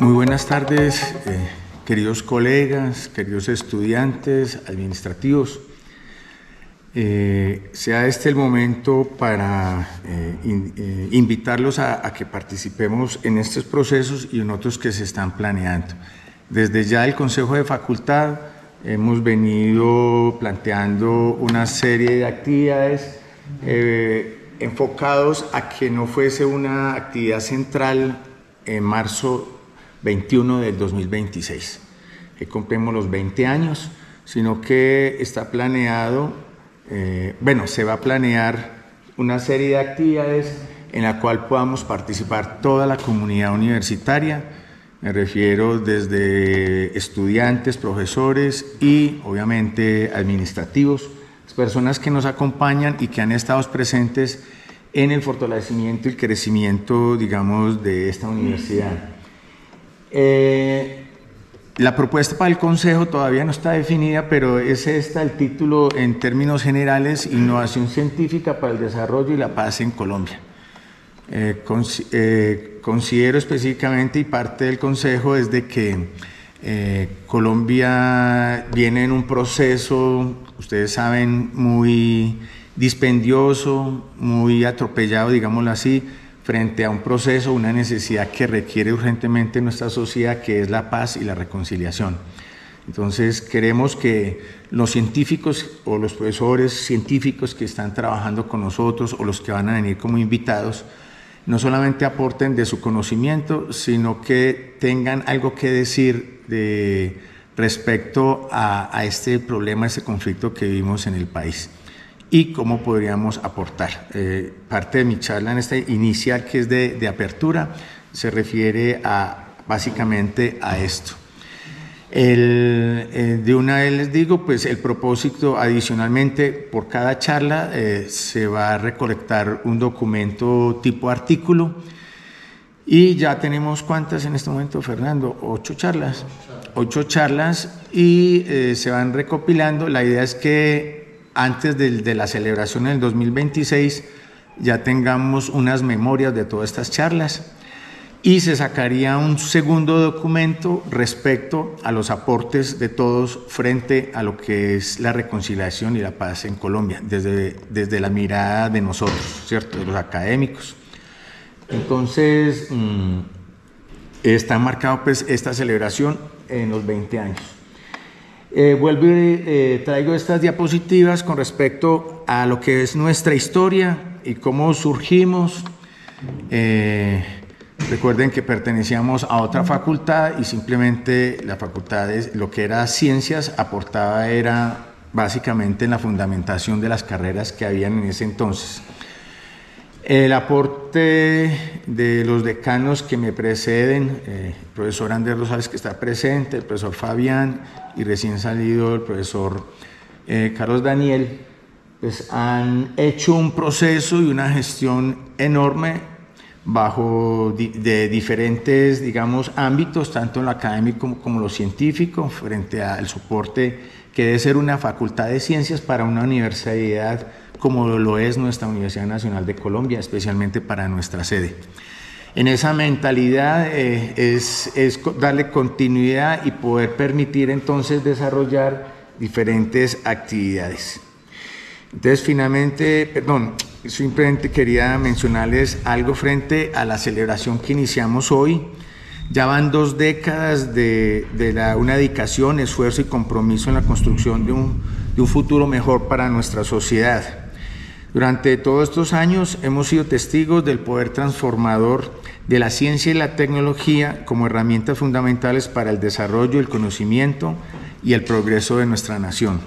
Muy buenas tardes, queridos colegas, queridos estudiantes, administrativos. Sea este el momento para invitarlos a que participemos en estos procesos y en otros que se están planeando. Desde ya el Consejo de Facultad hemos venido planteando una serie de actividades enfocados a que no fuese una actividad central en marzo 21 del 2026, que cumplimos los 20 años, sino que está planeado, se va a planear una serie de actividades en la cual podamos participar toda la comunidad universitaria. Me refiero desde estudiantes, profesores y obviamente administrativos, personas que nos acompañan y que han estado presentes en el fortalecimiento y el crecimiento, digamos, de esta universidad. La propuesta para el Consejo todavía no está definida, pero es el título en términos generales: Innovación científica para el desarrollo y la paz en Colombia. Considero específicamente, y parte del Consejo es de que Colombia viene en un proceso, ustedes saben, muy dispendioso, muy atropellado, digámoslo así, frente a un proceso, una necesidad que requiere urgentemente nuestra sociedad, que es la paz y la reconciliación. Entonces queremos que los científicos o los profesores científicos que están trabajando con nosotros o los que van a venir como invitados no solamente aporten de su conocimiento, sino que tengan algo que decir respecto a este problema, a este conflicto que vivimos en el país y cómo podríamos aportar. Parte de mi charla en esta inicial, que es de apertura, se refiere básicamente a esto. De una vez les digo, pues el propósito, adicionalmente, por cada charla se va a recolectar un documento tipo artículo, y ya tenemos, ¿cuántas en este momento, Fernando? 8 charlas. 8 charlas, y se van recopilando. La idea es que antes de la celebración del 2026 ya tengamos unas memorias de todas estas charlas, y se sacaría un segundo documento respecto a los aportes de todos frente a lo que es la reconciliación y la paz en Colombia, desde la mirada de nosotros, ¿cierto?, de los académicos. Entonces, está marcado pues esta celebración en los 20 años. Vuelvo y traigo estas diapositivas con respecto a lo que es nuestra historia y cómo surgimos. Recuerden que pertenecíamos a otra facultad y simplemente la facultad, lo que era ciencias, aportaba era básicamente en la fundamentación de las carreras que habían en ese entonces. El aporte de los decanos que me preceden, el profesor Andrés Rosales, que está presente, el profesor Fabián, y recién salido el profesor Carlos Daniel, pues han hecho un proceso y una gestión enorme de diferentes, digamos, ámbitos, tanto en lo académico como lo científico, frente al soporte que debe ser una facultad de ciencias para una universidad como lo es nuestra Universidad Nacional de Colombia, especialmente para nuestra sede. En esa mentalidad es darle continuidad y poder permitir entonces desarrollar diferentes actividades. Entonces, finalmente, simplemente quería mencionarles algo frente a la celebración que iniciamos hoy. Ya van 2 décadas de una dedicación, esfuerzo y compromiso en la construcción de un futuro mejor para nuestra sociedad. Durante todos estos años hemos sido testigos del poder transformador de la ciencia y la tecnología como herramientas fundamentales para el desarrollo, el conocimiento y el progreso de nuestra nación.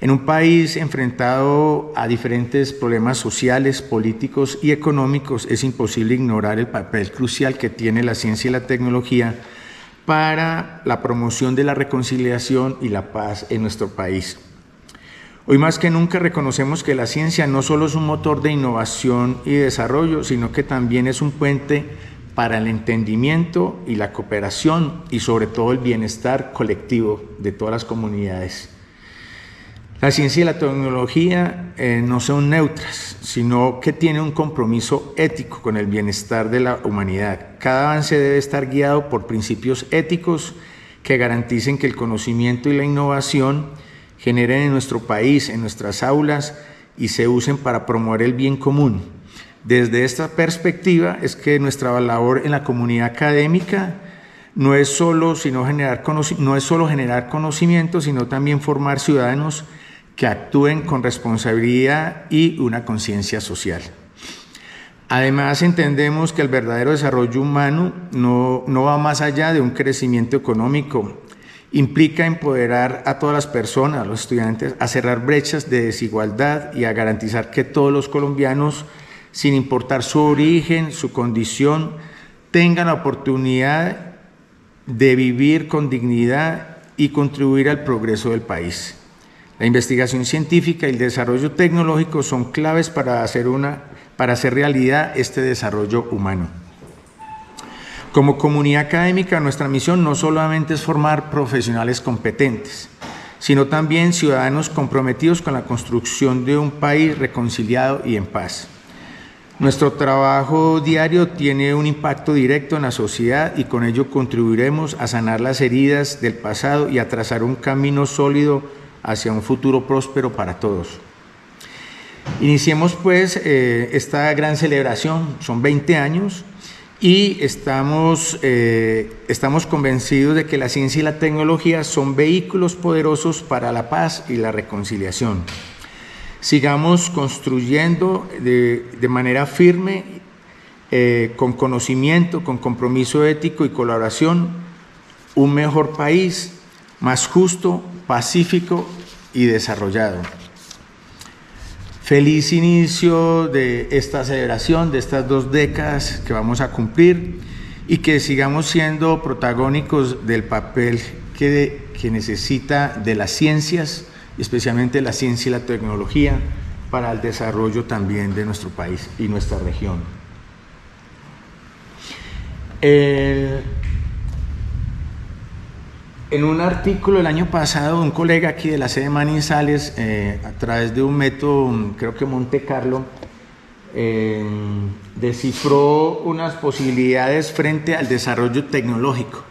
En un país enfrentado a diferentes problemas sociales, políticos y económicos, es imposible ignorar el papel crucial que tiene la ciencia y la tecnología para la promoción de la reconciliación y la paz en nuestro país. Hoy más que nunca reconocemos que la ciencia no solo es un motor de innovación y desarrollo, sino que también es un puente para el entendimiento y la cooperación y sobre todo el bienestar colectivo de todas las comunidades. La ciencia y la tecnología no son neutras, sino que tienen un compromiso ético con el bienestar de la humanidad. Cada avance debe estar guiado por principios éticos que garanticen que el conocimiento y la innovación generen en nuestro país, en nuestras aulas, y se usen para promover el bien común. Desde esta perspectiva es que nuestra labor en la comunidad académica no es solo generar conocimiento, sino también formar ciudadanos que actúen con responsabilidad y una conciencia social. Además, entendemos que el verdadero desarrollo humano no va más allá de un crecimiento económico. Implica empoderar a todas las personas, a los estudiantes, a cerrar brechas de desigualdad y a garantizar que todos los colombianos, sin importar su origen, su condición, tengan la oportunidad de vivir con dignidad y contribuir al progreso del país. La investigación científica y el desarrollo tecnológico son claves para hacer realidad este desarrollo humano. Como comunidad académica, nuestra misión no solamente es formar profesionales competentes, sino también ciudadanos comprometidos con la construcción de un país reconciliado y en paz. Nuestro trabajo diario tiene un impacto directo en la sociedad y con ello contribuiremos a sanar las heridas del pasado y a trazar un camino sólido hacia un futuro próspero para todos. Iniciemos pues esta gran celebración, son 20 años y estamos convencidos de que la ciencia y la tecnología son vehículos poderosos para la paz y la reconciliación. Sigamos construyendo de manera firme, con conocimiento, con compromiso ético y colaboración, un mejor país, más justo, pacífico y desarrollado. Feliz inicio de esta celebración, de estas 2 décadas que vamos a cumplir y que sigamos siendo protagónicos del papel que necesita de las ciencias, especialmente la ciencia y la tecnología, para el desarrollo también de nuestro país y nuestra región. En un artículo el año pasado, un colega aquí de la sede Manizales, a través de un método, creo que Monte Carlo, descifró unas posibilidades frente al desarrollo tecnológico.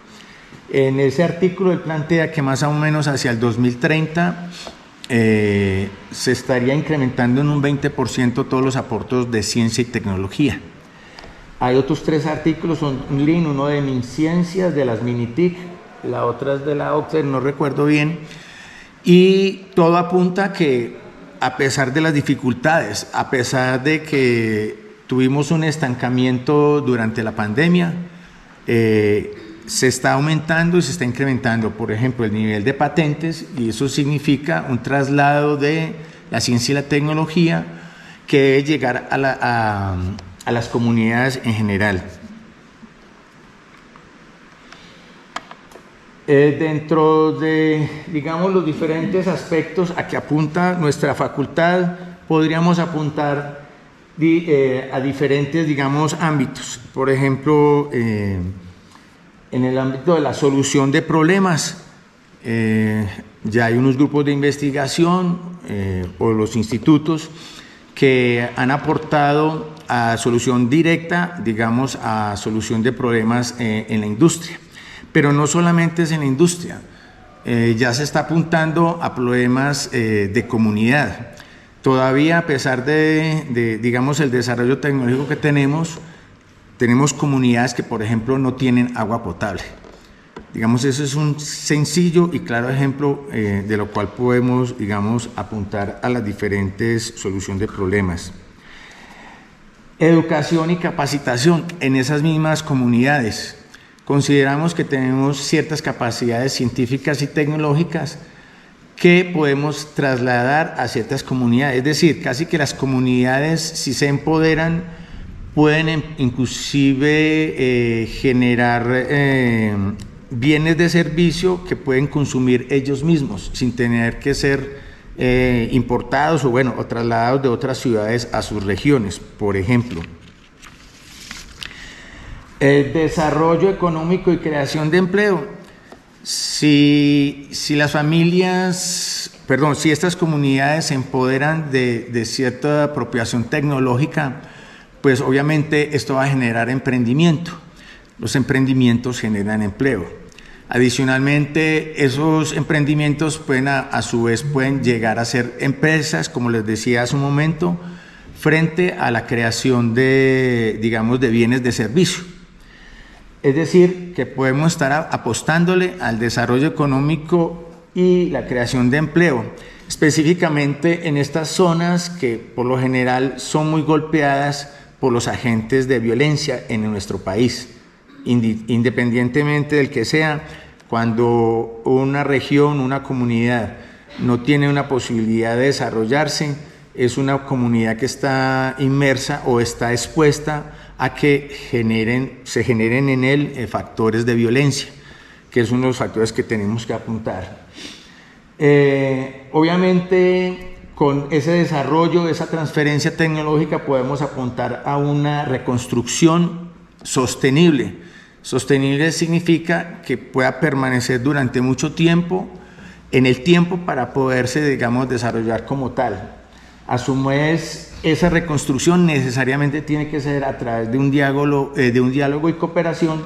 En ese artículo él plantea que más o menos hacia el 2030 se estaría incrementando en un 20% todos los aportes de ciencia y tecnología. Hay otros 3 artículos, un link, uno de MinCiencias, de las Minitic, la otra es de la OCDE, no recuerdo bien, y todo apunta a que a pesar de las dificultades, a pesar de que tuvimos un estancamiento durante la pandemia, se está aumentando y se está incrementando, por ejemplo, el nivel de patentes, y eso significa un traslado de la ciencia y la tecnología que debe llegar a las comunidades en general. Dentro de, digamos, los diferentes aspectos a que apunta nuestra facultad, podríamos apuntar a diferentes, digamos, ámbitos. Por ejemplo, en el ámbito de la solución de problemas, ya hay unos grupos de investigación o los institutos que han aportado a solución directa, digamos, a solución de problemas en la industria. Pero no solamente es en la industria, ya se está apuntando a problemas de comunidad. Todavía, a pesar de digamos, el desarrollo tecnológico que tenemos comunidades que, por ejemplo, no tienen agua potable. Digamos, eso es un sencillo y claro ejemplo de lo cual podemos, digamos, apuntar a las diferentes soluciones de problemas. Educación y capacitación en esas mismas comunidades. Consideramos que tenemos ciertas capacidades científicas y tecnológicas que podemos trasladar a ciertas comunidades. Es decir, casi que las comunidades, si se empoderan, pueden inclusive generar bienes de servicio que pueden consumir ellos mismos, sin tener que ser importados o trasladados de otras ciudades a sus regiones, por ejemplo. El desarrollo económico y creación de empleo. Si las familias, perdón, si estas comunidades se empoderan de cierta apropiación tecnológica, pues obviamente esto va a generar emprendimiento. Los emprendimientos generan empleo. Adicionalmente, esos emprendimientos pueden a su vez pueden llegar a ser empresas, como les decía hace un momento, frente a la creación de, digamos, de bienes de servicio. Es decir, que podemos estar apostándole al desarrollo económico y la creación de empleo, específicamente en estas zonas que por lo general son muy golpeadas por los agentes de violencia en nuestro país. Independientemente del que sea, cuando una región, una comunidad no tiene una posibilidad de desarrollarse, es una comunidad que está inmersa o está expuesta a que se generen en él factores de violencia, que es uno de los factores que tenemos que apuntar. Obviamente, con ese desarrollo, esa transferencia tecnológica, podemos apuntar a una reconstrucción sostenible. Sostenible significa que pueda permanecer durante mucho tiempo, en el tiempo, para poderse, digamos, desarrollar como tal. A su vez, esa reconstrucción necesariamente tiene que ser a través de un diálogo y cooperación,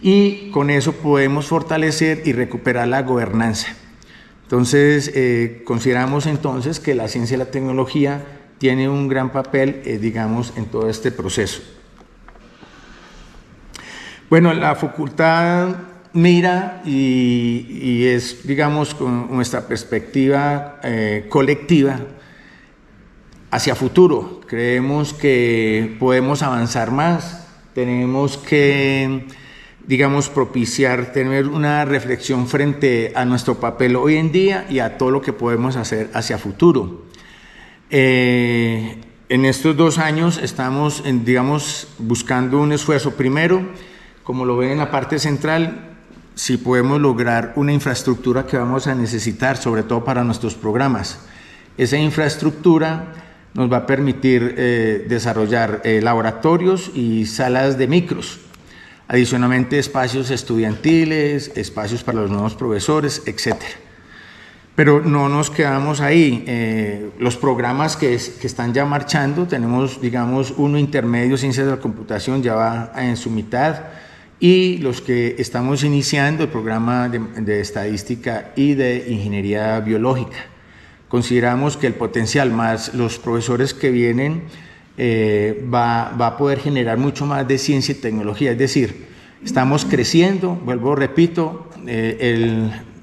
y con eso podemos fortalecer y recuperar la gobernanza. Entonces, consideramos entonces que la ciencia y la tecnología tiene un gran papel, digamos, en todo este proceso. Bueno, la facultad mira y es, digamos, con nuestra perspectiva colectiva, hacia futuro. Creemos que podemos avanzar más, tenemos que, digamos, propiciar, tener una reflexión frente a nuestro papel hoy en día y a todo lo que podemos hacer hacia futuro. En estos 2 años estamos, digamos, buscando un esfuerzo. Primero, como lo ven en la parte central, si podemos lograr una infraestructura que vamos a necesitar, sobre todo para nuestros programas. Esa infraestructura nos va a permitir desarrollar laboratorios y salas de micros, adicionalmente espacios estudiantiles, espacios para los nuevos profesores, etc. Pero no nos quedamos ahí. Los programas que están ya marchando, tenemos, digamos, uno intermedio, Ciencias de la Computación, ya va en su mitad, y los que estamos iniciando, el programa de Estadística y de Ingeniería Biológica. Consideramos que el potencial más los profesores que vienen va a poder generar mucho más de ciencia y tecnología. Es decir, estamos creciendo, vuelvo, repito,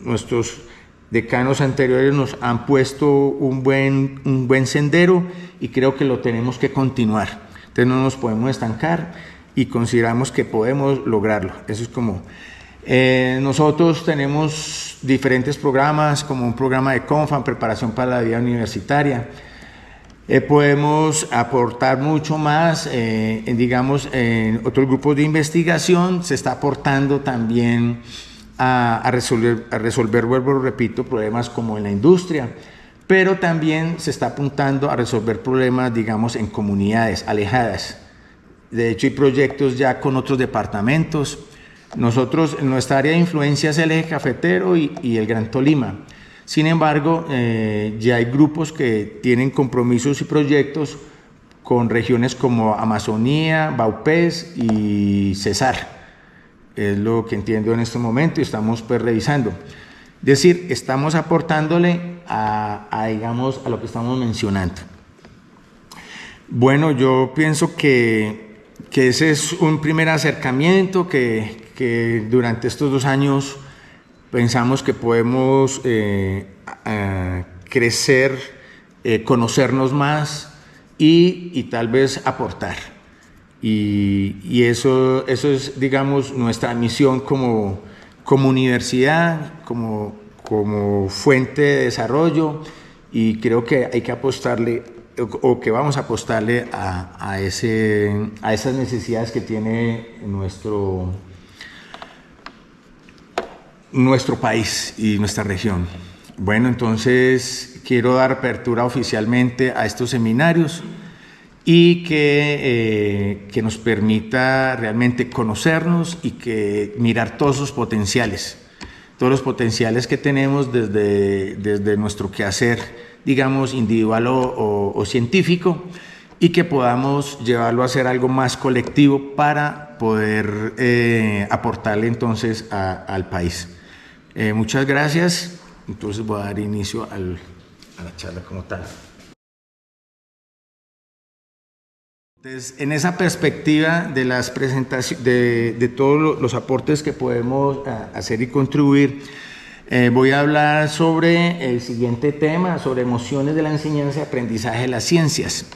nuestros decanos anteriores nos han puesto un buen sendero y creo que lo tenemos que continuar. Entonces no nos podemos estancar y consideramos que podemos lograrlo. Eso es como... nosotros tenemos diferentes programas, como un programa de CONFAN, preparación para la vida universitaria. Podemos aportar mucho más, digamos, en otros grupos de investigación. Se está aportando también a resolver, vuelvo, repito, problemas como en la industria, pero también se está apuntando a resolver problemas, digamos, en comunidades alejadas. De hecho, hay proyectos ya con otros departamentos. Nosotros, nuestra área de influencia es el eje cafetero y el Gran Tolima. Sin embargo, ya hay grupos que tienen compromisos y proyectos con regiones como Amazonía, Vaupés y Cesar. Es lo que entiendo en este momento y estamos pues revisando. Es decir, estamos aportándole digamos, a lo que estamos mencionando. Bueno, yo pienso que ese es un primer acercamiento que durante estos 2 años pensamos que podemos crecer, conocernos más y tal vez aportar. Y eso es, digamos, nuestra misión como universidad, como fuente de desarrollo, y creo que hay que apostarle, o que vamos a apostarle a esas necesidades que tiene nuestro país y nuestra región. Bueno, entonces quiero dar apertura oficialmente a estos seminarios y que nos permita realmente conocernos y que mirar todos sus potenciales. todos los potenciales que tenemos desde nuestro quehacer, digamos, individual o científico, y que podamos llevarlo a ser algo más colectivo para poder aportarle entonces al país. Muchas gracias. Entonces voy a dar inicio a la charla como tal. Entonces, en esa perspectiva de las presentaciones, de todos los aportes que podemos hacer y contribuir, voy a hablar sobre el siguiente tema, sobre emociones de la enseñanza y aprendizaje de las ciencias.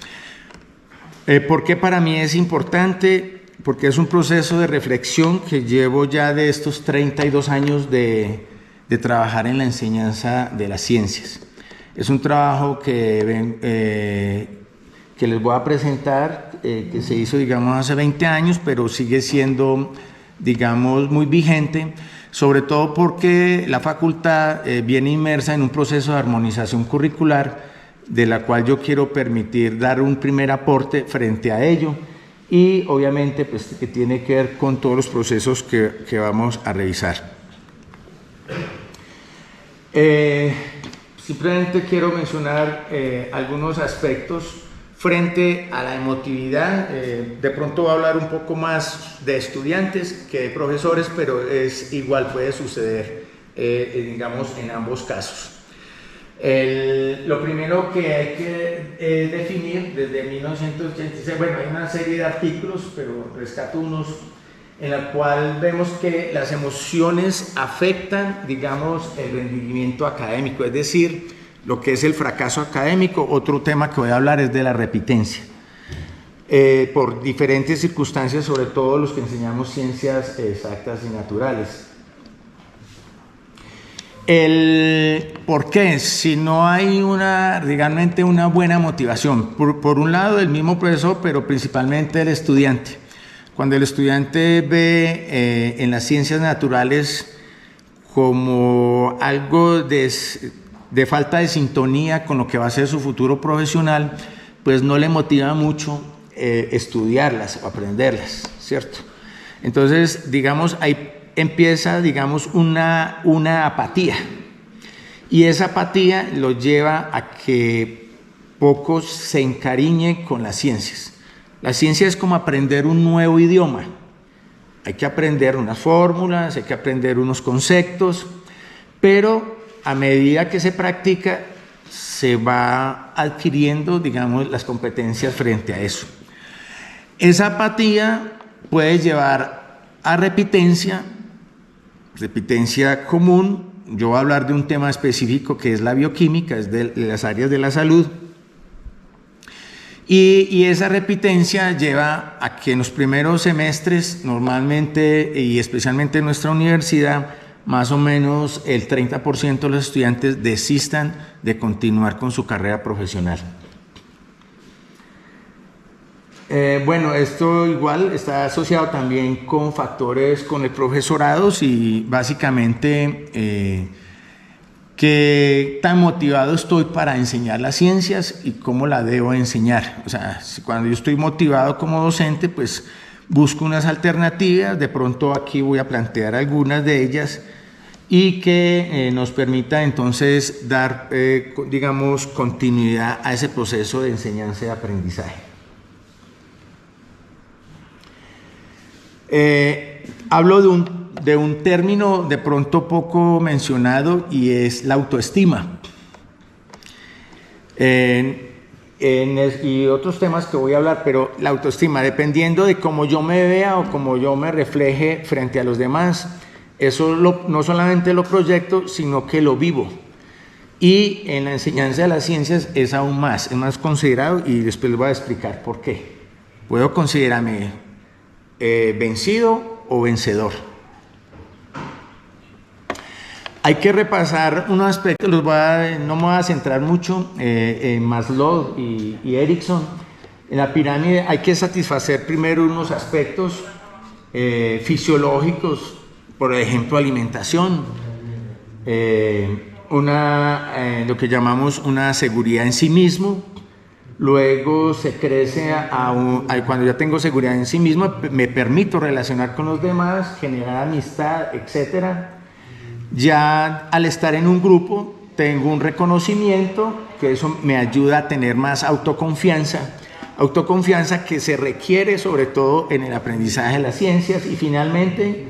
¿Por qué para mí es importante? Porque es un proceso de reflexión que llevo ya de estos 32 años de trabajar en la enseñanza de las ciencias. Es un trabajo que les voy a presentar, que se hizo, digamos, hace 20 años, pero sigue siendo, digamos, muy vigente, sobre todo porque la facultad viene inmersa en un proceso de armonización curricular, de la cual yo quiero permitir dar un primer aporte frente a ello, y obviamente pues, que tiene que ver con todos los procesos que vamos a revisar. Simplemente quiero mencionar algunos aspectos frente a la emotividad. De pronto voy a hablar un poco más de estudiantes que de profesores, pero es igual, puede suceder, digamos, en ambos casos. Lo primero que hay que definir desde 1986, bueno, hay una serie de artículos, pero rescato unos en la cual vemos que las emociones afectan, digamos, el rendimiento académico, es decir, lo que es el fracaso académico. Otro tema que voy a hablar es de la repitencia, por diferentes circunstancias, sobre todo los que enseñamos ciencias exactas y naturales. ¿Por qué? Si no hay realmente una buena motivación, por un lado el mismo profesor, pero principalmente el estudiante. Cuando el estudiante ve en las ciencias naturales como algo de falta de sintonía con lo que va a ser su futuro profesional, pues no le motiva mucho estudiarlas o aprenderlas, ¿cierto? Entonces, digamos, ahí empieza, digamos, una apatía, y esa apatía lo lleva a que pocos se encariñen con las ciencias. La ciencia es como aprender un nuevo idioma. Hay que aprender unas fórmulas, hay que aprender unos conceptos, pero a medida que se practica, se va adquiriendo, digamos, las competencias frente a eso. Esa apatía puede llevar a repitencia común. Yo voy a hablar de un tema específico que es la bioquímica, es de las áreas de la salud. Y esa repitencia lleva a que en los primeros semestres, normalmente y especialmente en nuestra universidad, más o menos el 30% de los estudiantes desistan de continuar con su carrera profesional. Bueno, esto igual está asociado también con factores con el profesorado, y básicamente qué tan motivado estoy para enseñar las ciencias y cómo la debo enseñar. O sea, cuando yo estoy motivado como docente, pues busco unas alternativas. De pronto aquí voy a plantear algunas de ellas, y que nos permita entonces dar, digamos, continuidad a ese proceso de enseñanza y aprendizaje. Hablo de un término de pronto poco mencionado, y es la autoestima. Y otros temas que voy a hablar, pero la autoestima, dependiendo de cómo yo me vea o cómo yo me refleje frente a los demás, eso no solamente lo proyecto, sino que lo vivo. Y en la enseñanza de las ciencias es aún más, es más considerado, y después les voy a explicar por qué. Puedo considerarme vencido o vencedor. Hay que repasar unos aspectos, no me voy a centrar mucho en Maslow y Erickson. En la pirámide hay que satisfacer primero unos aspectos fisiológicos, por ejemplo, alimentación, lo que llamamos una seguridad en sí mismo. Luego se crece cuando ya tengo seguridad en sí mismo, me permito relacionar con los demás, generar amistad, etc. Ya al estar en un grupo tengo un reconocimiento, que eso me ayuda a tener más autoconfianza que se requiere sobre todo en el aprendizaje de las ciencias. Y finalmente,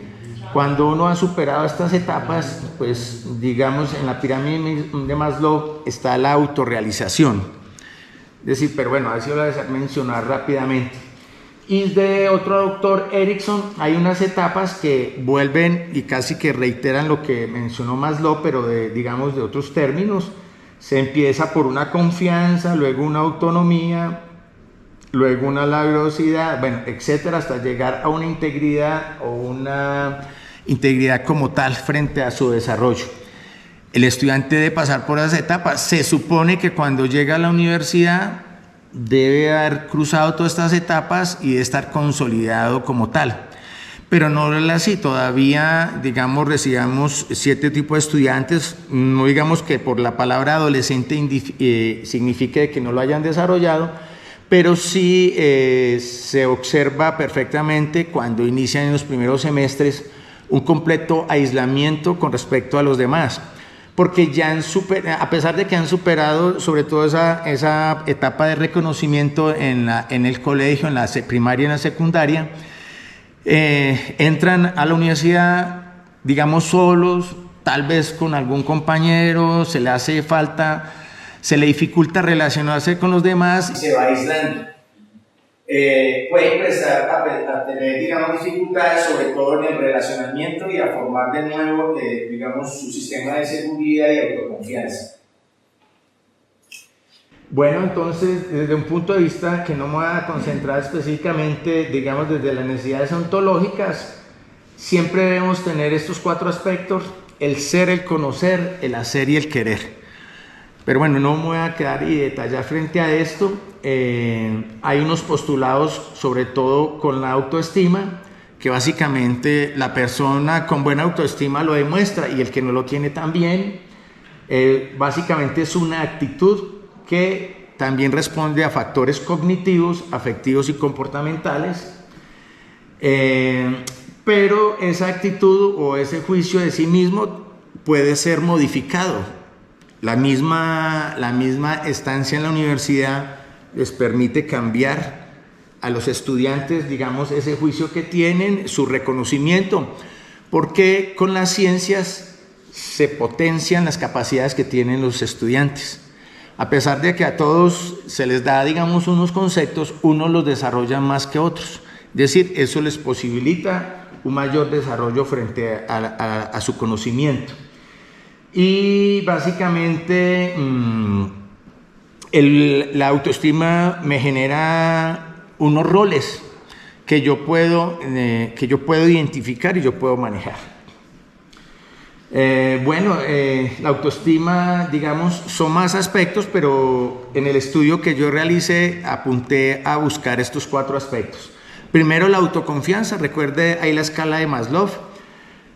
cuando uno ha superado estas etapas, pues digamos en la pirámide de Maslow está la autorrealización. Es decir, pero bueno, así lo voy a mencionar rápidamente. Y de otro autor, Erickson, hay unas etapas que vuelven y casi que reiteran lo que mencionó Maslow, pero digamos de otros términos. Se empieza por una confianza, luego una autonomía, luego una laboriosidad, bueno, etcétera, hasta llegar a una integridad o una integridad como tal frente a su desarrollo. El estudiante debe pasar por esas etapas. Se supone que cuando llega a la universidad debe haber cruzado todas estas etapas y debe estar consolidado como tal. Pero no es así, todavía, digamos, recibamos 7 tipos de estudiantes, no digamos que por la palabra adolescente signifique que no lo hayan desarrollado, pero sí se observa perfectamente cuando inician en los primeros semestres un completo aislamiento con respecto a los demás, porque ya a pesar de que han superado sobre todo esa etapa de reconocimiento en el colegio, en la primaria y en la secundaria, entran a la universidad, digamos, solos, tal vez con algún compañero, se le hace falta, se le dificulta relacionarse con los demás y se va aislando. Puede empezar a tener, digamos, dificultades, sobre todo en el relacionamiento y a formar de nuevo, digamos, su sistema de seguridad y autoconfianza. Bueno, entonces, desde un punto de vista que no me voy a concentrar específicamente, digamos, desde las necesidades ontológicas, siempre debemos tener estos 4 aspectos: el ser, el conocer, el hacer y el querer. Pero bueno, no me voy a quedar y detallar frente a esto. Hay unos postulados, sobre todo con la autoestima, que básicamente la persona con buena autoestima lo demuestra y el que no lo tiene también. Básicamente es una actitud que también responde a factores cognitivos, afectivos y comportamentales, pero esa actitud o ese juicio de sí mismo puede ser modificado. La misma estancia en la universidad les permite cambiar a los estudiantes, digamos, ese juicio que tienen, su reconocimiento, porque con las ciencias se potencian las capacidades que tienen los estudiantes. A pesar de que a todos se les da, digamos, unos conceptos, unos los desarrollan más que otros. Es decir, eso les posibilita un mayor desarrollo frente a su conocimiento. Y básicamente la autoestima me genera unos roles que yo puedo identificar y yo puedo manejar. La autoestima, digamos, son más aspectos, pero en el estudio que yo realicé apunté a buscar estos 4 aspectos. Primero, la autoconfianza. Recuerde ahí la escala de Maslow.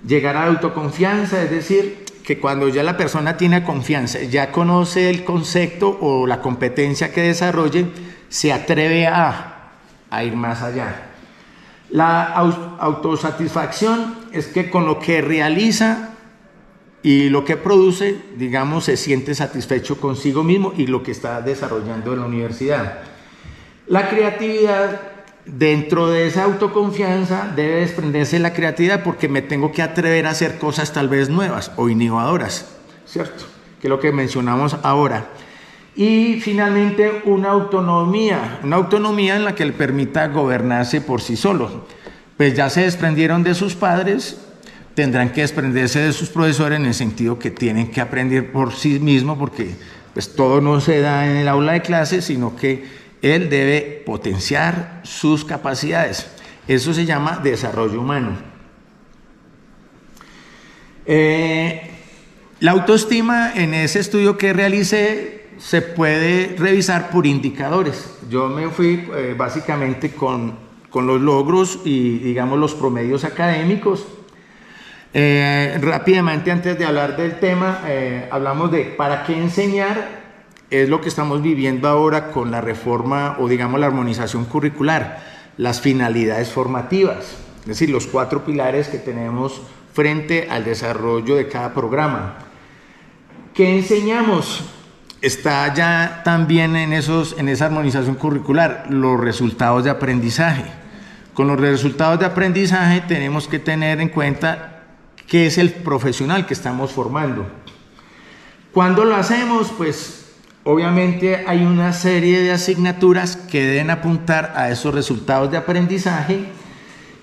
Llegar a la autoconfianza, es decir, que cuando ya la persona tiene confianza, ya conoce el concepto o la competencia que desarrolle, se atreve a ir más allá. La autosatisfacción es que con lo que realiza y lo que produce, digamos, se siente satisfecho consigo mismo y lo que está desarrollando en la universidad. La creatividad, dentro de esa autoconfianza debe desprenderse la creatividad, porque me tengo que atrever a hacer cosas tal vez nuevas o innovadoras, ¿cierto? Que es lo que mencionamos ahora. Y finalmente una autonomía en la que le permita gobernarse por sí solo. Pues ya se desprendieron de sus padres, tendrán que desprenderse de sus profesores, en el sentido que tienen que aprender por sí mismos, porque pues todo no se da en el aula de clases, sino que él debe potenciar sus capacidades. Eso se llama desarrollo humano. La autoestima, en ese estudio que realicé, se puede revisar por indicadores. Yo me fui básicamente con los logros y, digamos, los promedios académicos. Rápidamente, antes de hablar del tema, hablamos de para qué enseñar. Es lo que estamos viviendo ahora con la reforma o, digamos, la armonización curricular, las finalidades formativas. es decir, los 4 pilares que tenemos frente al desarrollo de cada programa. ¿Qué enseñamos? Está ya también en esa armonización curricular, los resultados de aprendizaje. Con los resultados de aprendizaje tenemos que tener en cuenta qué es el profesional que estamos formando. ¿Cuándo lo hacemos? Pues obviamente hay una serie de asignaturas que deben apuntar a esos resultados de aprendizaje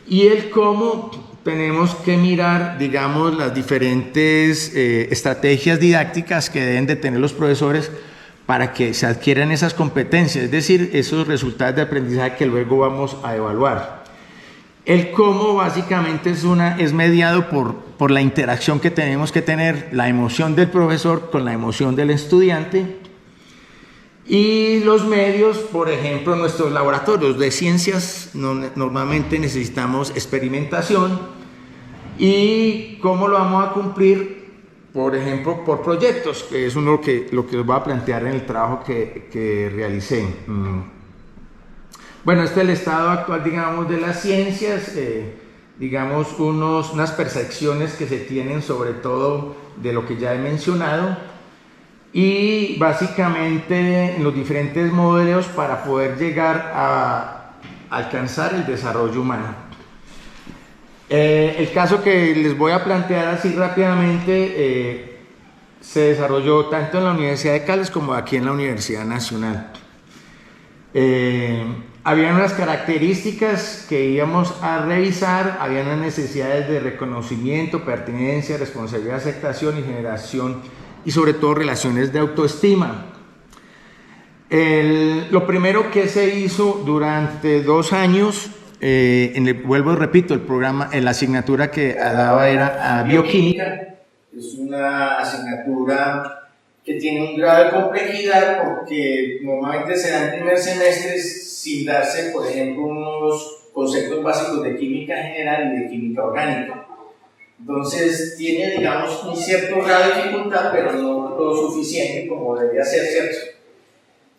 y el cómo tenemos que mirar, digamos, las diferentes estrategias didácticas que deben de tener los profesores para que se adquieran esas competencias, es decir, esos resultados de aprendizaje que luego vamos a evaluar. El cómo básicamente es mediado por la interacción que tenemos que tener, la emoción del profesor con la emoción del estudiante. Y los medios, por ejemplo, nuestros laboratorios de ciencias, normalmente necesitamos experimentación. ¿Y cómo lo vamos a cumplir? Por ejemplo, por proyectos, que es lo que os voy a plantear en el trabajo que realicé. Bueno, este es el estado actual, digamos, de las ciencias, digamos, unas percepciones que se tienen sobre todo de lo que ya he mencionado y básicamente los diferentes modelos para poder llegar a alcanzar el desarrollo humano. El caso que les voy a plantear así rápidamente se desarrolló tanto en la Universidad de Caldas como aquí en la Universidad Nacional. Había unas características que íbamos a revisar, había unas necesidades de reconocimiento, pertinencia, responsabilidad, aceptación y generación y sobre todo relaciones de autoestima. Lo primero que se hizo durante 2 años, vuelvo y repito, el programa, la asignatura que daba era bioquímica, es una asignatura que tiene un grado de complejidad porque normalmente se da en primer semestre sin darse, por ejemplo, unos conceptos básicos de química general y de química orgánica. Entonces tiene, digamos, un cierto grado de dificultad, pero no lo suficiente como debería ser, ¿cierto?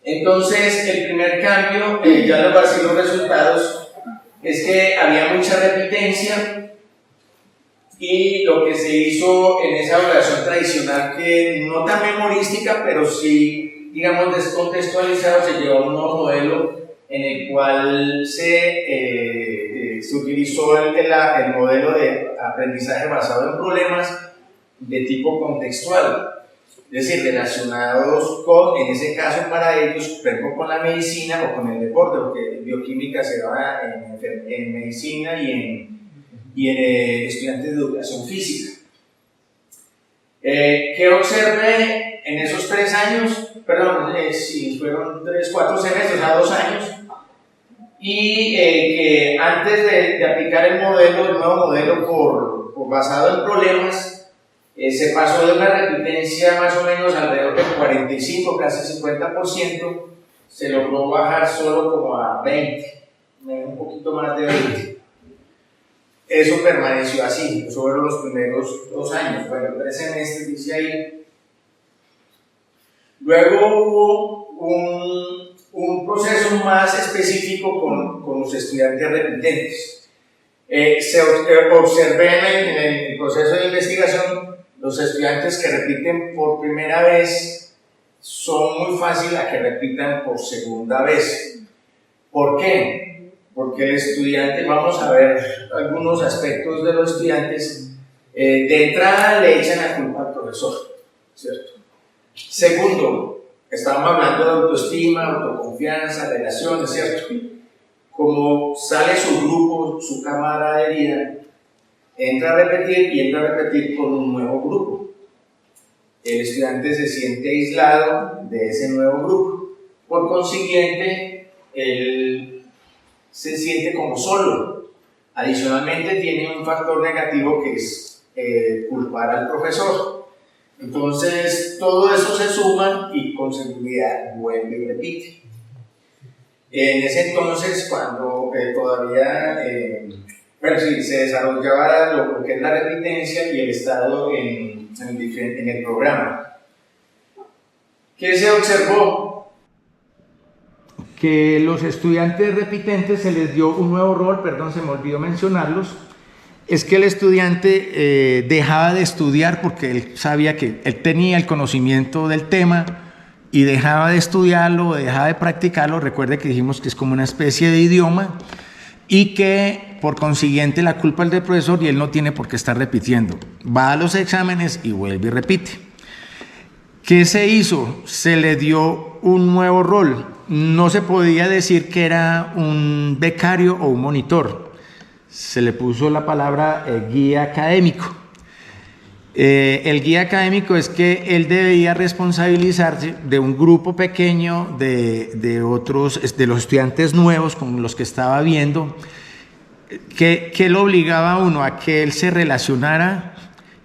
Entonces, el primer cambio, ya les voy a decir los resultados, es que había mucha repitencia. Y lo que se hizo en esa evaluación tradicional, que no tan memorística, pero sí, digamos, descontextualizado, se llevó a un nuevo modelo en el cual se utilizó el modelo de aprendizaje basado en problemas de tipo contextual, es decir, relacionados con, en ese caso para ellos, por ejemplo, con la medicina o con el deporte, porque en bioquímica se da en medicina y en estudiantes de educación física. ¿Qué observé en esos 3 años? Perdón, si fueron 4 semestres, o sea, 2 años, y que antes de aplicar el nuevo modelo basado en problemas, se pasó de una repitencia más o menos alrededor del 45, casi 50%, se logró bajar solo como a 20, un poquito más de 20. Eso permaneció así, eso fueron los primeros 2 años, bueno, 3 semestres dice ahí. Luego hubo un proceso más específico con los estudiantes repitentes. Observé en el proceso de investigación, los estudiantes que repiten por primera vez son muy fáciles a que repitan por segunda vez. ¿Por qué? Porque el estudiante, vamos a ver algunos aspectos de los estudiantes, de entrada le echan la culpa al profesor, ¿cierto? Segundo, estamos hablando de autoestima, autoconfianza, relaciones, ¿cierto? Como sale su grupo, su camaradería, entra a repetir con un nuevo grupo. El estudiante se siente aislado de ese nuevo grupo. Por consiguiente, él se siente como solo. Adicionalmente tiene un factor negativo que es culpar al profesor. Entonces todo eso se suma y con seguridad vuelve y repite. En ese entonces, cuando todavía se desarrollaba lo que es la repitencia y el estado en el programa, ¿qué se observó? Ok, que los estudiantes repitentes se les dio un nuevo rol, perdón, se me olvidó mencionarlos, es que el estudiante dejaba de estudiar porque él sabía que él tenía el conocimiento del tema y dejaba de estudiarlo, dejaba de practicarlo. Recuerde que dijimos que es como una especie de idioma y que por consiguiente la culpa es del profesor y él no tiene por qué estar repitiendo. Va a los exámenes y vuelve y repite. ¿Qué se hizo? Se le dio un nuevo rol. No se podía decir que era un becario o un monitor. Se le puso la palabra guía académico. El guía académico es que él debía responsabilizarse de un grupo pequeño de los estudiantes nuevos con los que estaba viendo, que lo obligaba a uno a que él se relacionara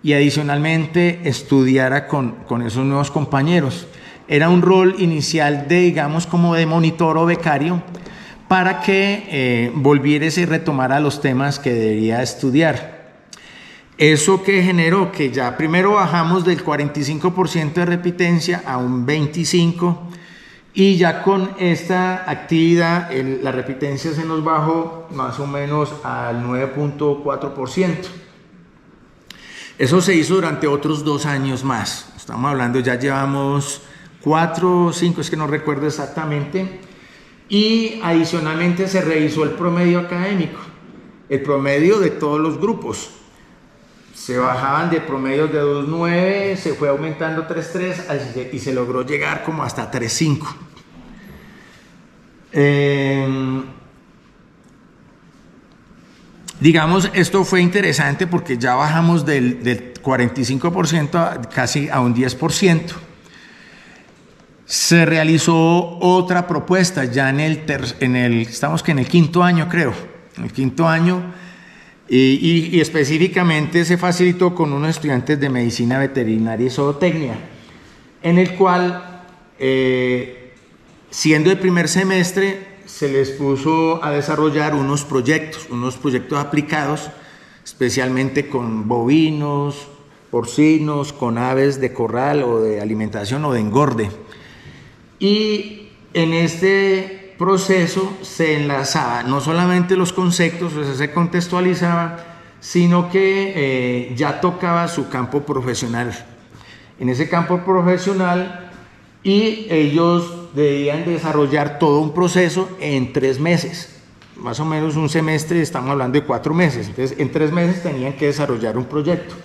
y adicionalmente estudiara con esos nuevos compañeros. Era un rol inicial de, digamos, como de monitor o becario para que volviera y retomara los temas que debía estudiar. Eso que generó que ya primero bajamos del 45% de repitencia a un 25%, y ya con esta actividad la repitencia se nos bajó más o menos al 9.4%. Eso se hizo durante otros 2 años más. Estamos hablando, ya llevamos 4 o 5, es que no recuerdo exactamente. Y adicionalmente se revisó el promedio académico, el promedio de todos los grupos. Se bajaban de promedios de 2.9, se fue aumentando 3.3 y se logró llegar como hasta 3.5. Digamos, esto fue interesante porque ya bajamos del 45% casi a un 10%. Se realizó otra propuesta ya estamos que en el 5.º año, creo, en el 5.º año, y específicamente se facilitó con unos estudiantes de medicina veterinaria y zootecnia, en el cual, siendo el primer semestre, se les puso a desarrollar unos proyectos aplicados, especialmente con bovinos, porcinos, con aves de corral o de alimentación o de engorde. Y en este proceso se enlazaba no solamente los conceptos, o sea, se contextualizaba, sino que ya tocaba su campo profesional. En ese campo profesional, y ellos debían desarrollar todo un proceso en 3 meses. Más o menos un semestre, estamos hablando de 4 meses. Entonces, en 3 meses tenían que desarrollar un proyecto.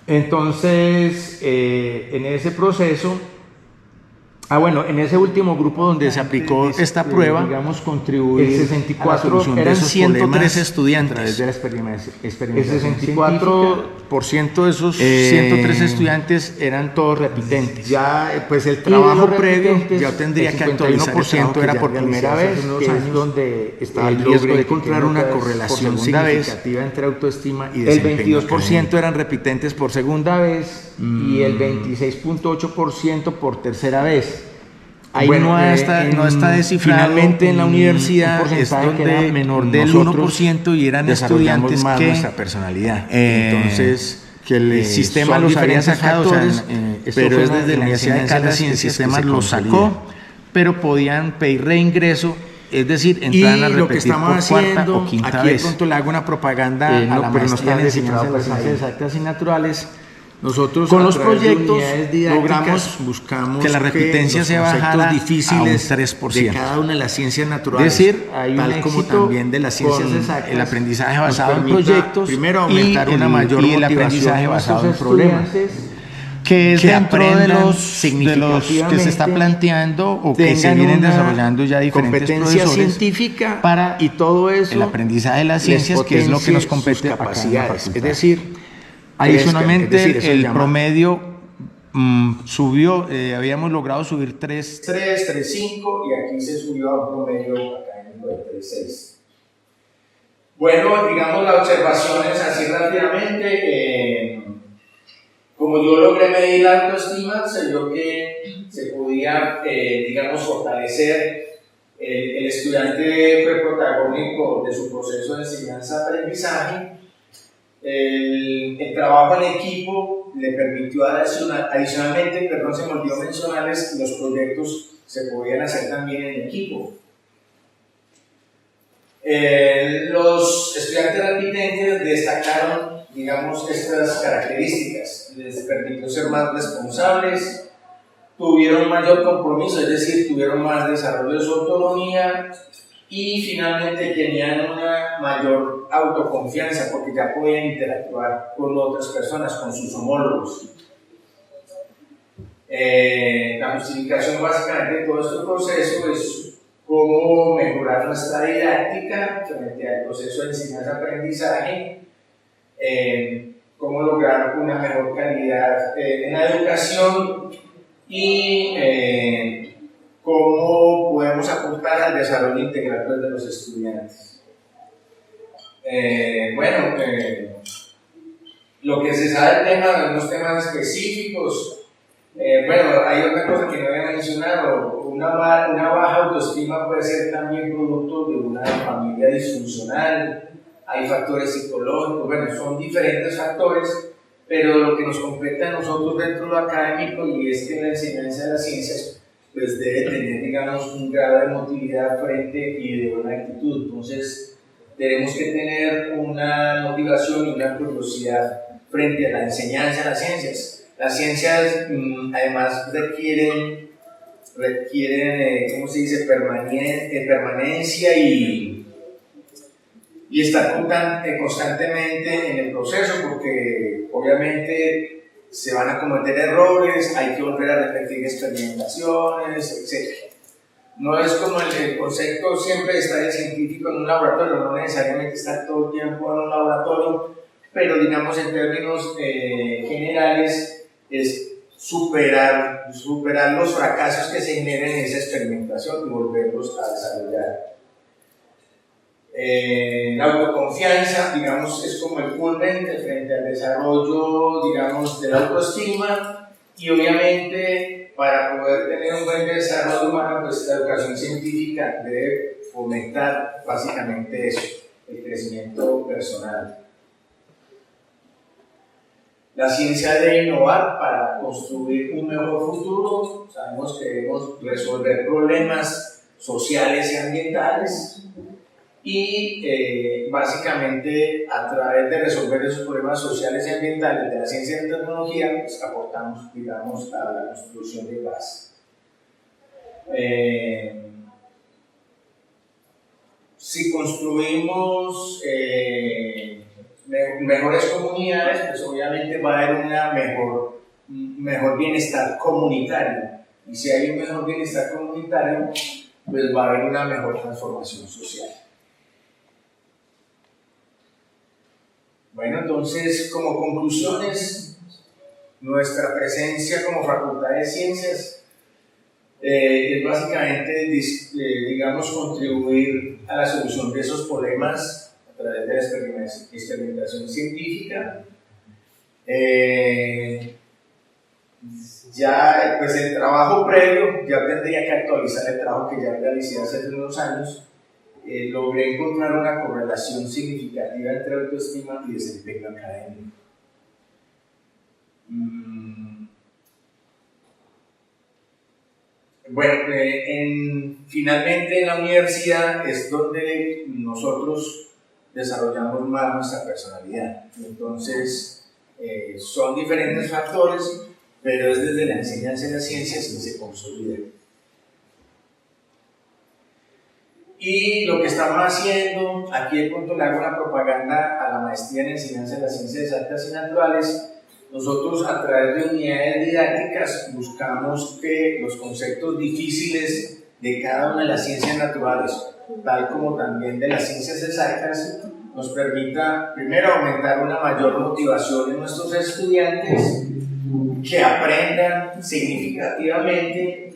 Entonces, en ese proceso, en ese último grupo donde se aplicó esta prueba, digamos, contribuir el 64, eran 103 estudiantes. A través de la experimentación. El 64% de esos 103 estudiantes eran todos repitentes. Ya, pues el trabajo previo, ya tendría que actualizar. El 51% era por primera vez, que es donde estaba el riesgo de encontrar una correlación significativa entre autoestima y desempeño. El 22% eran repitentes por segunda vez y el 26.8% por tercera vez. Ahí no está descifrado. Finalmente en la universidad es donde menor del 1% y eran estudiantes más que nuestra personalidad. Entonces, que el sistema los había sacado, pero es desde la Universidad de Caldas y el sistema los sacó, pero podían pedir reingreso. Es decir, entran a repetir por cuarta o quinta vez. Aquí de pronto le hago una propaganda a la maestría en enseñanza de ciencias exactas y naturales. Nosotros con los proyectos buscamos que la repitencia se bajara difíciles a un 3% de cada una de las ciencias naturales. Es decir, hay tal como también de las ciencias exactas, el aprendizaje basado en proyectos, primero aumentar una mayor motivación, el aprendizaje basado en problemas, que es dentro de los que se está planteando o que se vienen desarrollando ya diferentes profesores científica para y todo eso, el aprendizaje de las ciencias, que es lo que nos compete acá en la facultad. Es decir, adicionalmente, el promedio subió, habíamos logrado subir 3.5 y aquí se subió a un promedio académico de 3.6. Bueno, digamos las observaciones así rápidamente. Como yo logré medir la autoestima, se vio que se podía, digamos, fortalecer el estudiante fue protagónico de su proceso de enseñanza-aprendizaje. El trabajo en equipo le permitió adicionalmente, perdón, se me olvidó mencionarles que los proyectos se podían hacer también en equipo. Los estudiantes repitentes destacaron, digamos, estas características. Les permitió ser más responsables, tuvieron mayor compromiso, es decir, tuvieron más desarrollo de su autonomía y finalmente tenían una mayor autoconfianza porque ya podían interactuar con otras personas, con sus homólogos. La justificación básicamente de todo este proceso es cómo mejorar nuestra didáctica frente al proceso de enseñanza-aprendizaje, cómo lograr una mejor calidad en la educación y cómo podemos aportar al desarrollo integral de los estudiantes. Lo que se sabe del tema, algunos temas específicos. Hay otra cosa que no había mencionado, una baja autoestima puede ser también producto de una familia disfuncional, hay factores psicológicos, son diferentes factores, pero lo que nos compete a nosotros dentro de lo académico y es que la enseñanza de las ciencias pues debe tener, digamos, un grado de emotividad frente y de buena actitud. Entonces tenemos que tener una motivación y una curiosidad frente a la enseñanza de las ciencias. Las ciencias además requieren ¿cómo se dice?, permanencia y estar constantemente en el proceso, porque obviamente se van a cometer errores, hay que volver a repetir experimentaciones, etc. No es como el concepto siempre de estar el científico en un laboratorio, no necesariamente estar todo el tiempo en un laboratorio, pero digamos en términos generales es superar los fracasos que se generen en esa experimentación y volverlos a desarrollar. La autoconfianza, digamos, es como el culmen frente al desarrollo, digamos, de la autoestima, y obviamente para poder tener un buen desarrollo humano, pues la educación científica debe fomentar básicamente eso, el crecimiento personal. La ciencia debe innovar para construir un mejor futuro. Sabemos que debemos resolver problemas sociales y ambientales y básicamente a través de resolver esos problemas sociales y ambientales de la ciencia y la tecnología pues aportamos, digamos, a la construcción de paz. Si construimos mejores comunidades, pues obviamente va a haber un mejor bienestar comunitario, y si hay un mejor bienestar comunitario, pues va a haber una mejor transformación social. Bueno, entonces, como conclusiones, nuestra presencia como Facultad de Ciencias es básicamente, digamos, contribuir a la solución de esos problemas a través de la experimentación científica. Ya, pues el trabajo previo, ya tendría que actualizar el trabajo que ya realicé hace unos años. Logré encontrar una correlación significativa entre autoestima y desempeño académico. Finalmente en la universidad es donde nosotros desarrollamos más nuestra personalidad. Entonces, son diferentes factores, pero es desde la enseñanza de las ciencias que se consolida. Y lo que estamos haciendo, aquí de pronto le hago una propaganda a la maestría en enseñanza de las ciencias exactas y naturales. Nosotros a través de unidades didácticas buscamos que los conceptos difíciles de cada una de las ciencias naturales, tal como también de las ciencias exactas, nos permita primero aumentar una mayor motivación en nuestros estudiantes, que aprendan significativamente,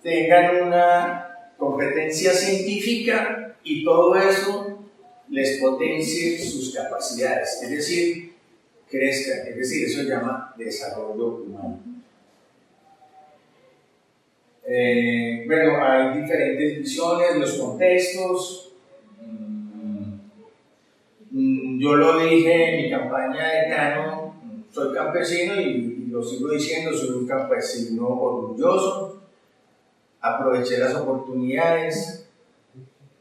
tengan una competencia científica y todo eso les potencie sus capacidades, es decir, crezcan, es decir, eso se llama desarrollo humano. Hay diferentes visiones, los contextos. Yo lo dije en mi campaña de decano, soy campesino y lo sigo diciendo, soy un campesino orgulloso, aproveché las oportunidades,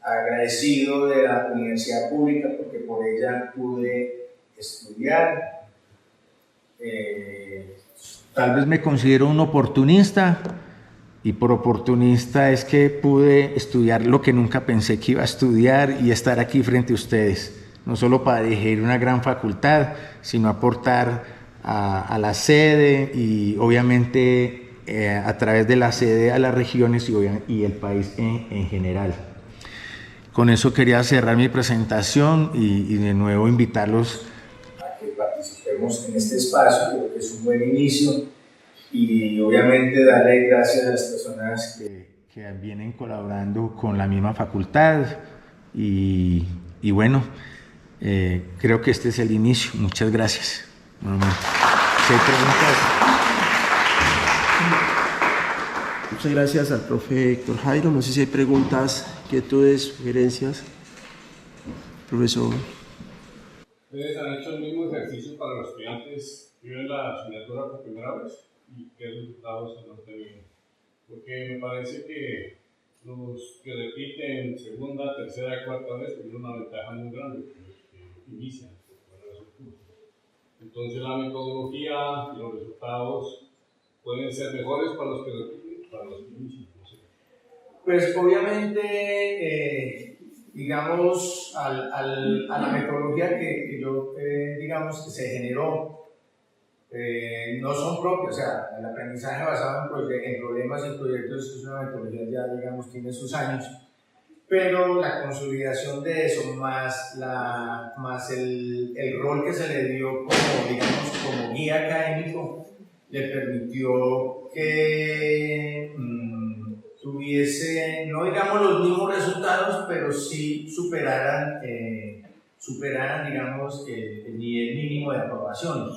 agradecido de la universidad pública porque por ella pude estudiar. Tal vez me considero un oportunista, y por oportunista es que pude estudiar lo que nunca pensé que iba a estudiar y estar aquí frente a ustedes, no solo para dirigir una gran facultad, sino aportar a la sede y obviamente a través de la sede a las regiones y el país en general. Con eso quería cerrar mi presentación y de nuevo invitarlos a que participemos en este espacio, creo que es un buen inicio, y obviamente darle gracias a las personas que vienen colaborando con la misma facultad y bueno, creo que este es el inicio. Muchas gracias. Bueno, si hay preguntas. Muchas gracias al profe Héctor Jairo. No sé si hay preguntas, inquietudes, sugerencias. Profesor. ¿Ustedes han hecho el mismo ejercicio para los estudiantes que ven la asignatura por primera vez? ¿Y qué resultados han obtenido? Porque me parece que los que repiten segunda, tercera y cuarta vez tienen una ventaja muy grande que los que inician esos cursos. Entonces la metodología y los resultados pueden ser mejores para los que repiten, para los que inician. No sé. Pues obviamente, digamos, a la metodología que yo, digamos, que se generó, no son propios, o sea, el aprendizaje basado en problemas y proyectos es una metodología ya, digamos, tiene sus años, pero la consolidación de eso, más el rol que se le dio como, digamos, como guía académico, le permitió que tuviese, no digamos los mismos resultados, pero sí superaran, digamos, el nivel mínimo de aprobación.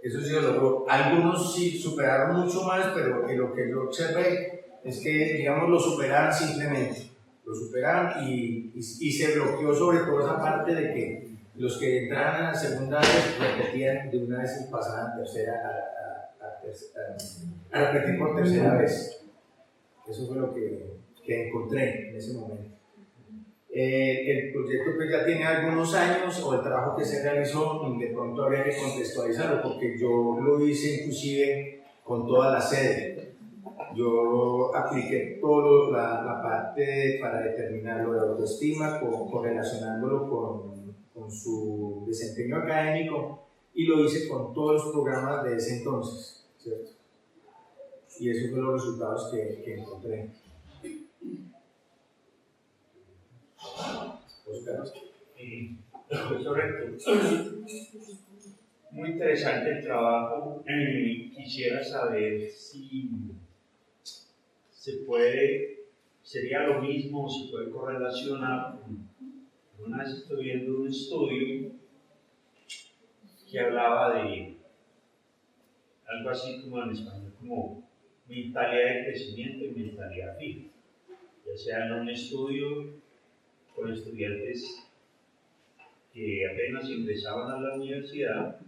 Eso sí lo logró. Algunos sí superaron mucho más, pero lo que yo observé es que, digamos, lo superaron simplemente. Lo superaron y se bloqueó sobre todo esa parte de que los que entraban a la segunda vez repetían de una vez y pasaban a tercera, a repetir por tercera vez. Eso fue lo que encontré en ese momento. El proyecto pues ya tiene algunos años, o el trabajo que se realizó, de pronto habría que contextualizarlo, porque yo lo hice inclusive con toda la sede. Yo apliqué toda la parte para determinar lo de autoestima, correlacionándolo con su desempeño académico, y lo hice con todos los programas de ese entonces, ¿cierto? Y esos fueron los resultados que encontré. Profesor Héctor, muy interesante el trabajo. Quisiera saber si sería lo mismo, si puede correlacionar. Una vez estoy viendo un estudio que hablaba de algo así como en español, como mentalidad de crecimiento y mentalidad fija, ya sea en un estudio con estudiantes que apenas ingresaban a la universidad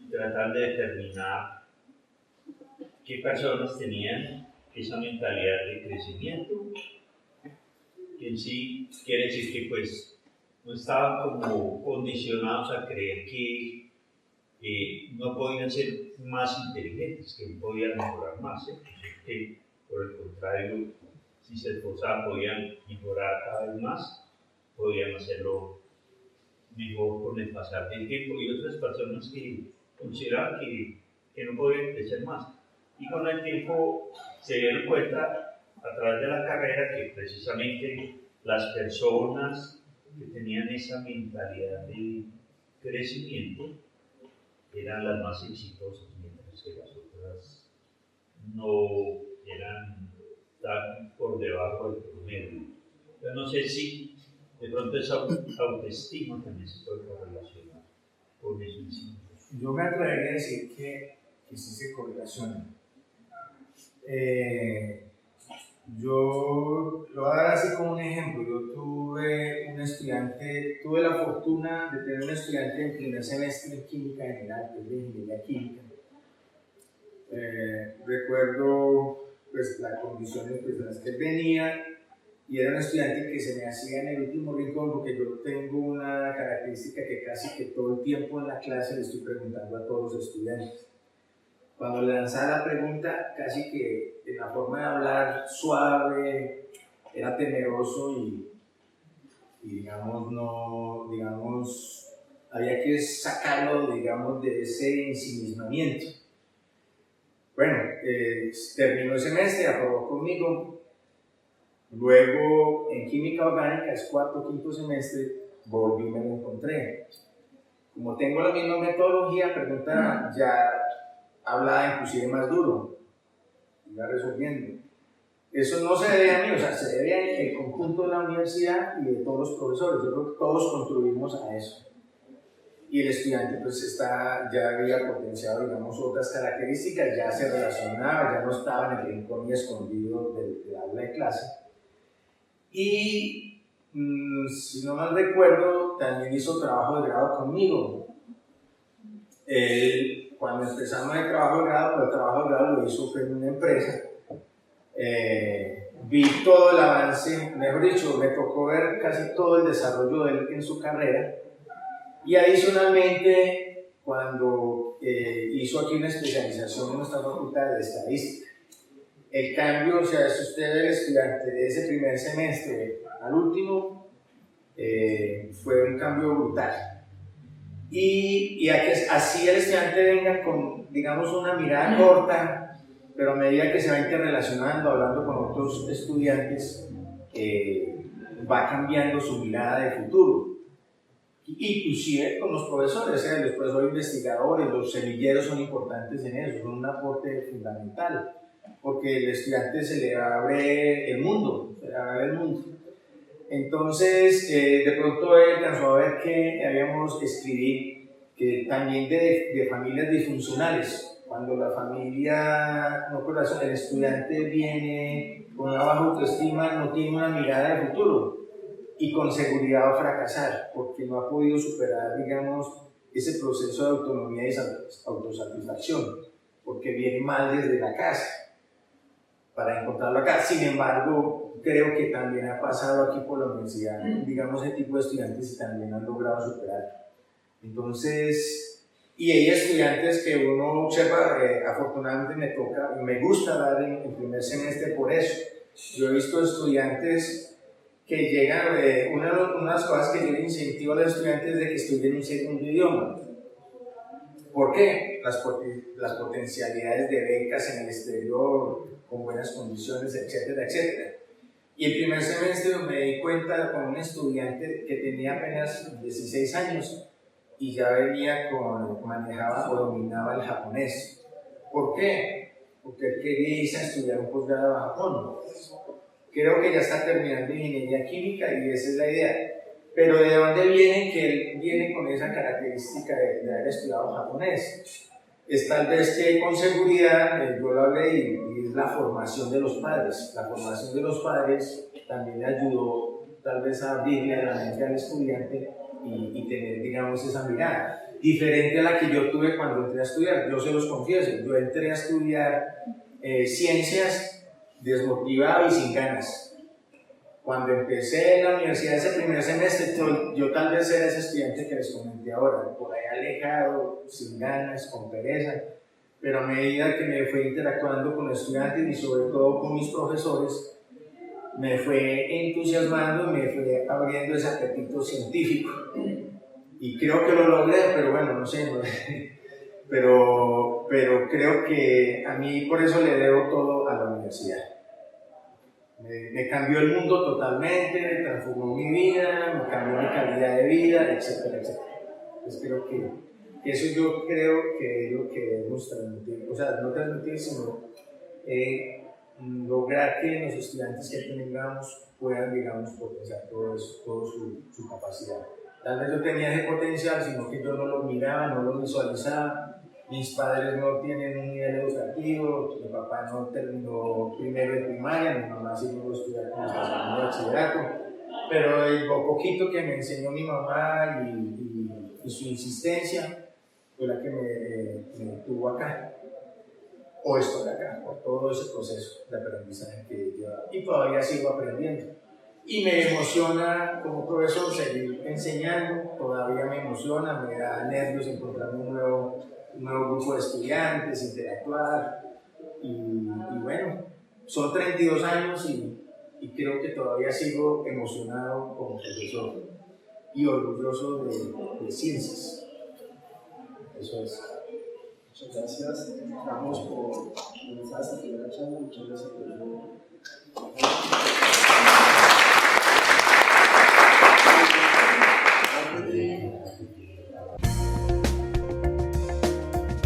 y tratar de determinar qué personas tenían esa mentalidad de crecimiento, que en sí quiere decir que pues no estaban como condicionados a creer que no podían ser más inteligentes, que podían mejorar más, que por el contrario, si se esforzaban podían mejorar cada vez más, podían hacerlo mejor con el pasar del tiempo, y otras personas que consideraban que no podían crecer más. Y con el tiempo se dieron cuenta a través de la carrera que precisamente las personas que tenían esa mentalidad de crecimiento eran las más exitosas, mientras que las otras no eran tan por debajo del promedio. Yo no sé si de pronto esa autoestima también se puede correlacionar con eso. Yo me atrevería a decir que sí se correlaciona. Yo lo voy a dar así como un ejemplo. Yo tuve un estudiante, tuve la fortuna de tener un estudiante en primer semestre en química general, que es de ingeniería química. Recuerdo pues, las condiciones pues, en las que él venía, y era un estudiante que se me hacía en el último rincón, porque yo tengo una característica que casi que todo el tiempo en la clase le estoy preguntando a todos los estudiantes. Cuando le lanzaba la pregunta, casi que en la forma de hablar suave, era temeroso y digamos, no, digamos, había que sacarlo, digamos, de ese ensimismamiento. Bueno, terminó el semestre, aprobó conmigo. Luego, en química orgánica, es cuarto o quinto semestre, volví y me lo encontré. Como tengo la misma metodología, pregunta ya hablaba inclusive más duro, iba resolviendo. Eso no se debe a mí, o sea, se debe al conjunto de la universidad y de todos los profesores. Yo creo que todos contribuimos a eso. Y el estudiante pues ya había potenciado, digamos, otras características, ya se relacionaba, ya no estaba en el rincón y escondido del aula de clase. Y, si no mal recuerdo, también hizo trabajo de grado conmigo. Cuando empezamos el trabajo de grado, pues el trabajo de grado lo hizo en una empresa. Vi todo el avance, mejor dicho, me tocó ver casi todo el desarrollo de él en su carrera. Y adicionalmente, cuando hizo aquí una especialización en nuestra facultad de estadística, el cambio, o sea, si usted es el estudiante de ese primer semestre al último, fue un cambio brutal. Y a que así el estudiante venga con, digamos, una mirada corta, pero a medida que se va interrelacionando, hablando con otros estudiantes, va cambiando su mirada de futuro. Inclusive con los profesores, los profesores investigadores, los semilleros son importantes en eso, son un aporte fundamental, porque el estudiante se le abre el mundo, Entonces, de pronto él alcanzó a ver que escribí que también de familias disfuncionales, cuando la familia, el estudiante viene con una baja autoestima, no tiene una mirada de futuro, y con seguridad va a fracasar, porque no ha podido superar, digamos, ese proceso de autonomía y autosatisfacción, porque viene mal desde la casa, para encontrarlo acá. Sin embargo, creo que también ha pasado aquí por la universidad, digamos, ese tipo de estudiantes y también han logrado superar. Entonces, y hay estudiantes que uno observa, afortunadamente me gusta dar en primer semestre por eso. Yo he visto estudiantes que llegan, unas cosas que yo le incentivo a los estudiantes de que estudien un segundo idioma. ¿Por qué? Las potencialidades de becas en el exterior, con buenas condiciones, etcétera, etcétera. Y el primer semestre me di cuenta con un estudiante que tenía apenas 16 años y ya manejaba o dominaba el japonés. ¿Por qué? Porque él quería irse a estudiar un posgrado a Japón. Creo que ya está terminando ingeniería química y esa es la idea. Pero ¿de dónde viene que él viene con esa característica de haber estudiado japonés? Es tal vez que con seguridad, yo lo hablé y es la formación de los padres. La formación de los padres también le ayudó tal vez a abrirle la mente al estudiante y tener, digamos, esa mirada. Diferente a la que yo tuve cuando entré a estudiar. Yo se los confieso, yo entré a estudiar ciencias desmotivado y sin ganas. Cuando empecé en la universidad ese primer semestre, yo tal vez era ese estudiante que les comenté ahora, por ahí alejado, sin ganas, con pereza, pero a medida que me fue interactuando con los estudiantes y sobre todo con mis profesores, me fue entusiasmando y me fue abriendo ese apetito científico. Y creo que lo logré, pero bueno, no sé, pero creo que a mí por eso le debo todo a la universidad. Me cambió el mundo totalmente, me transformó mi vida, me cambió mi calidad de vida, etcétera, etcétera. Entonces creo que eso yo creo que es lo que debemos transmitir, o sea, no transmitir, sino lograr que los estudiantes que tengamos puedan, digamos, potenciar todo su capacidad. Tal vez yo tenía ese potencial, sino que yo no lo miraba, no lo visualizaba. Mis padres no tienen un nivel educativo, mi papá no terminó primero de primaria, mi mamá sí llegó a estudiar como segundo de bachillerato. pero lo poquito que me enseñó mi mamá y su insistencia fue la que me tuvo acá, o estoy acá, por todo ese proceso de aprendizaje que lleva, y todavía sigo aprendiendo. Y me emociona como profesor seguir enseñando, todavía me emociona, me da nervios encontrarme un nuevo grupo de estudiantes, interactuar, y bueno, son 32 años y creo que todavía sigo emocionado como profesor y orgulloso de ciencias. Eso es. Muchas gracias. Vamos por comenzar esta primera charla. Muchas gracias por el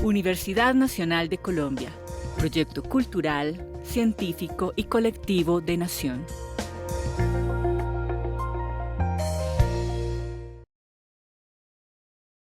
Universidad Nacional de Colombia, proyecto cultural, científico y colectivo de Nación.